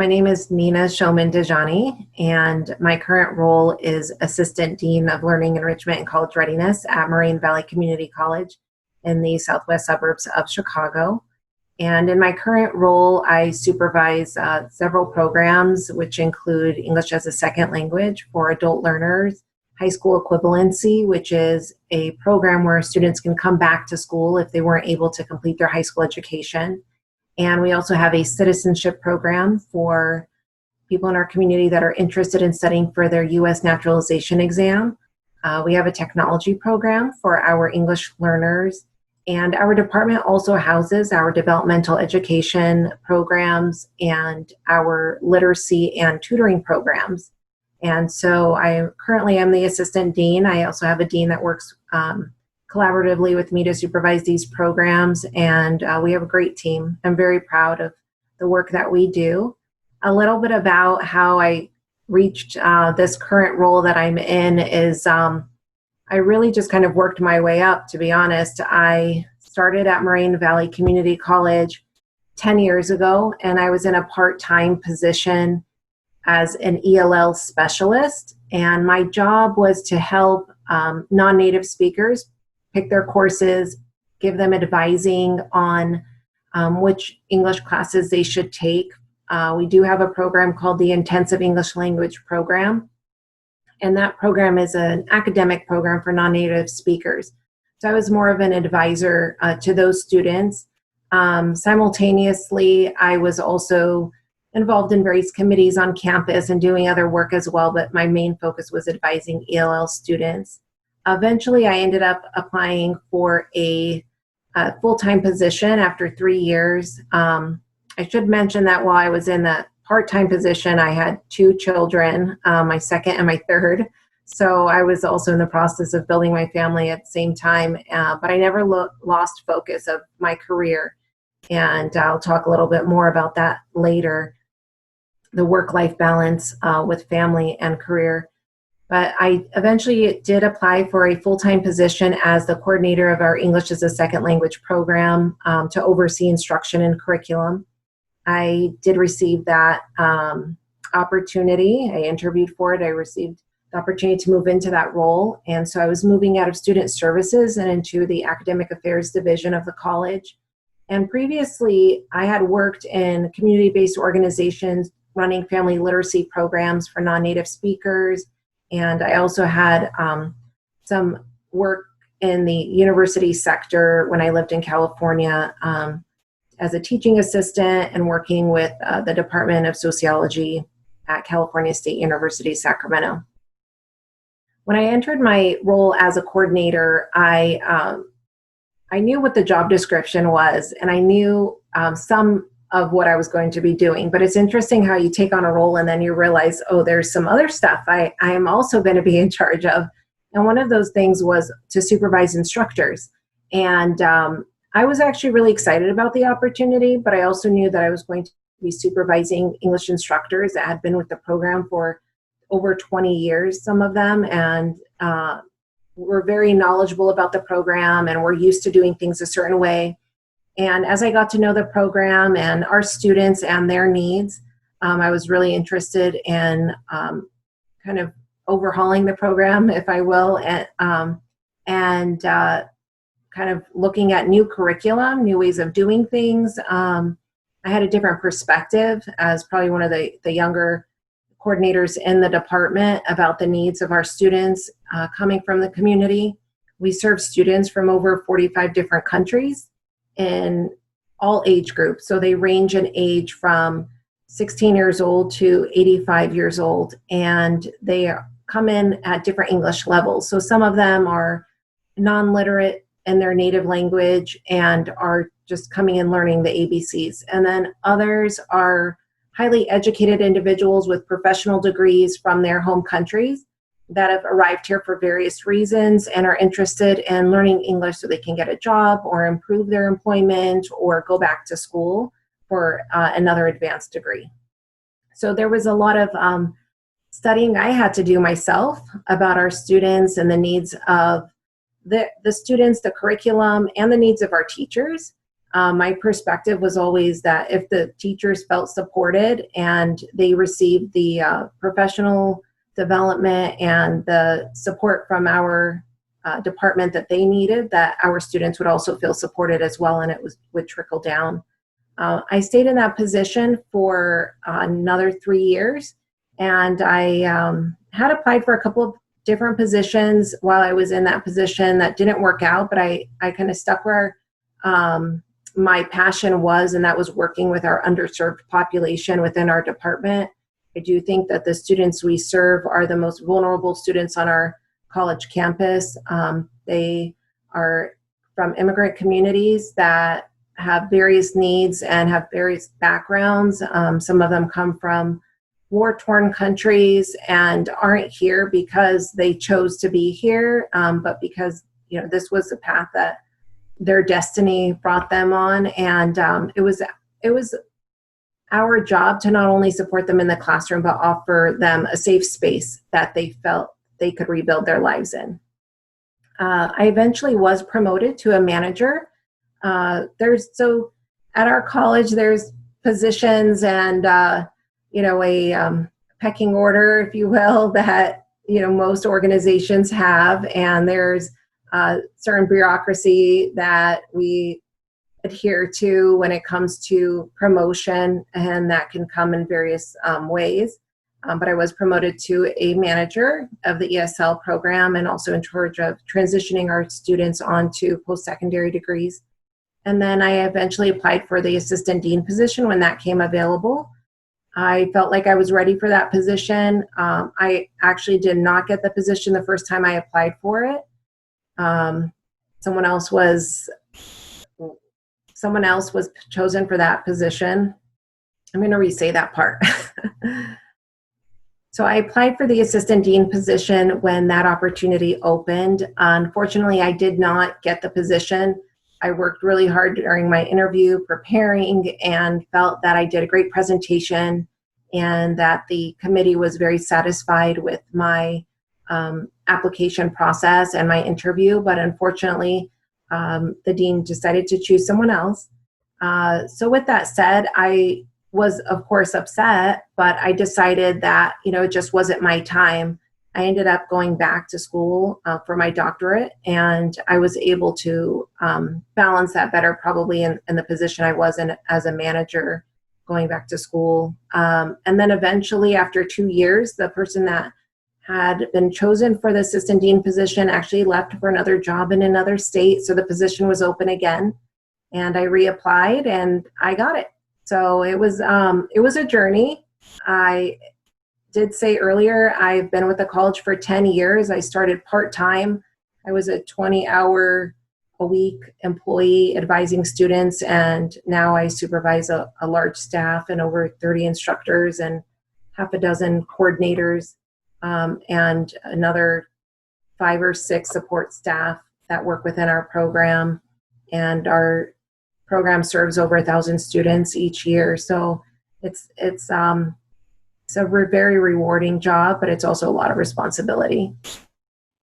my name is Nina Shoman, and my current role is Assistant Dean of Learning Enrichment and College Readiness at Moraine Valley Community College in the southwest suburbs of Chicago. And in my current role, I supervise several programs, which include English as a second language for adult learners, high school equivalency, which is a program where students can come back to school if they weren't able to complete their high school education. And we also have a citizenship program for people in our community that are interested in studying for their U.S. naturalization exam. We have a technology program for our English learners. And our department also houses our developmental education programs and our literacy and tutoring programs. And so I currently am the assistant dean. I also have a dean that works collaboratively with me to supervise these programs, and we have a great team. I'm very proud of the work that we do. A little bit about how I reached this current role that I'm in is I really just kind of worked my way up, to be honest. I started at Moraine Valley Community College 10 years ago, and I was in a part-time position as an ELL specialist, and my job was to help non-native speakers pick their courses, give them advising on which English classes they should take. We do have a program called the Intensive English Language Program, and that program is an academic program for non-native speakers. So I was more of an advisor to those students. Simultaneously, I was also involved in various committees on campus and doing other work as well, but my main focus was advising ELL students. Eventually, I ended up applying for a full-time position after 3 years. I should mention that while I was in that part-time position, I had 2 children, my second and my third. So I was also in the process of building my family at the same time, but I never lost focus of my career. And I'll talk a little bit more about that later, the work-life balance with family and career. But I eventually did apply for a full-time position as the coordinator of our English as a Second Language program to oversee instruction and curriculum. I did receive that opportunity. I interviewed for it. I received the opportunity to move into that role. And so I was moving out of student services and into the academic affairs division of the college. And previously, I had worked in community-based organizations running family literacy programs for non-native speakers. And I also had some work in the university sector when I lived in California as a teaching assistant and working with the Department of Sociology at California State University, Sacramento. When I entered my role as a coordinator, I knew what the job description was, and I knew some of what I was going to be doing. But it's interesting how you take on a role and then you realize, oh, there's some other stuff I am also going to be in charge of. And one of those things was to supervise instructors. And I was actually really excited about the opportunity, but I also knew that I was going to be supervising English instructors that had been with the program for over 20 years, some of them, and were very knowledgeable about the program and were used to doing things a certain way. And as I got to know the program and our students and their needs, I was really interested in kind of overhauling the program, if I will, and kind of looking at new curriculum, new ways of doing things. I had a different perspective as probably one of the younger coordinators in the department about the needs of our students coming from the community. We serve students from over 45 different countries in all age groups. So they range in age from 16 years old to 85 years old, and they come in at different English levels. So some of them are non-literate in their native language and are just coming in learning the ABCs. And then others are highly educated individuals with professional degrees from their home countries that have arrived here for various reasons and are interested in learning English so they can get a job or improve their employment or go back to school for another advanced degree. So there was a lot of studying I had to do myself about our students and the needs of the students, the curriculum, and the needs of our teachers. My perspective was always that if the teachers felt supported and they received the professional development and the support from our department that they needed, that our students would also feel supported as well, and would trickle down. I stayed in that position for another 3 years, and I had applied for a couple of different positions while I was in that position that didn't work out, but I kind of stuck where my passion was, and that was working with our underserved population within our department. I do think that the students we serve are the most vulnerable students on our college campus. They are from immigrant communities that have various needs and have various backgrounds. Some of them come from war-torn countries and aren't here because they chose to be here, but because this was the path that their destiny brought them on. And it was our job to not only support them in the classroom, but offer them a safe space that they felt they could rebuild their lives in. I eventually was promoted to a manager. At our college, there's positions and a pecking order, if you will, that most organizations have, and there's certain bureaucracy that we adhere to when it comes to promotion, and that can come in various ways. But I was promoted to a manager of the ESL program and also in charge of transitioning our students onto post-secondary degrees. And then I eventually applied for the assistant dean position when that came available. I felt like I was ready for that position. I actually did not get the position the first time I applied for it. Someone else was chosen for that position. I'm going to re-say that part. So I applied for the assistant dean position when that opportunity opened. Unfortunately, I did not get the position. I worked really hard during my interview preparing and felt that I did a great presentation and that the committee was very satisfied with my application process and my interview. But unfortunately, the dean decided to choose someone else. So with that said, I was, of course, upset, but I decided that, it just wasn't my time. I ended up going back to school for my doctorate, and I was able to balance that better probably in the position I was in as a manager going back to school. And then eventually, after 2 years, the person that had been chosen for the assistant dean position actually left for another job in another state, so the position was open again, and I reapplied and I got it. So it was a journey. I did say earlier, I've been with the college for 10 years. I started part-time. I was a 20-hour-a-week employee advising students, and now I supervise a large staff and over 30 instructors and half a dozen coordinators, and another 5 or 6 support staff that work within our program. And our program serves over 1,000 students each year. So it's a very rewarding job, but it's also a lot of responsibility.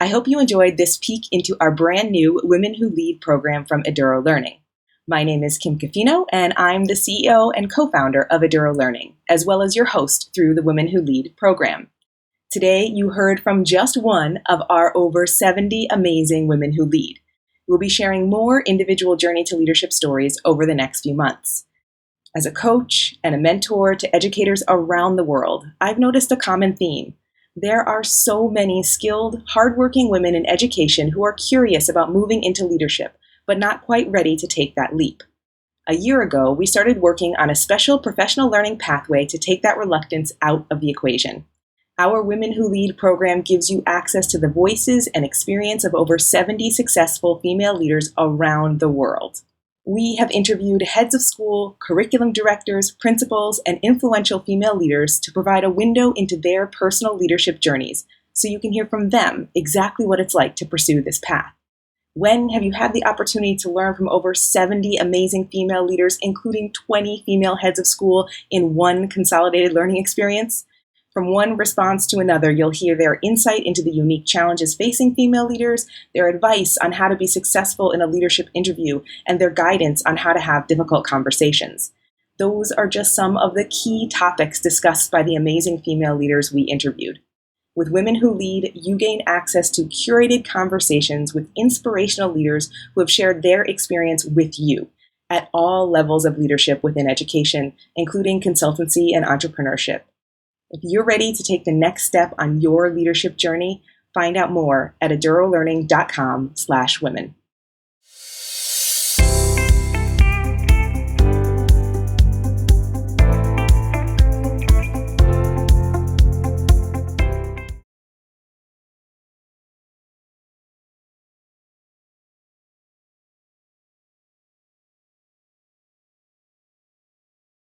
I hope you enjoyed this peek into our brand new Women Who Lead program from Eduro Learning. My name is Kim Cafino, and I'm the CEO and co-founder of Eduro Learning, as well as your host through the Women Who Lead program. Today, you heard from just one of our over 70 amazing women who lead. We'll be sharing more individual journey to leadership stories over the next few months. As a coach and a mentor to educators around the world, I've noticed a common theme. There are so many skilled, hardworking women in education who are curious about moving into leadership, but not quite ready to take that leap. A year ago, we started working on a special professional learning pathway to take that reluctance out of the equation. Our Women Who Lead program gives you access to the voices and experience of over 70 successful female leaders around the world. We have interviewed heads of school, curriculum directors, principals, and influential female leaders to provide a window into their personal leadership journeys so you can hear from them exactly what it's like to pursue this path. When have you had the opportunity to learn from over 70 amazing female leaders, including 20 female heads of school in one consolidated learning experience? From one response to another, you'll hear their insight into the unique challenges facing female leaders, their advice on how to be successful in a leadership interview, and their guidance on how to have difficult conversations. Those are just some of the key topics discussed by the amazing female leaders we interviewed. With Women Who Lead, you gain access to curated conversations with inspirational leaders who have shared their experience with you at all levels of leadership within education, including consultancy and entrepreneurship. If you're ready to take the next step on your leadership journey, find out more at edurolearning.com/women.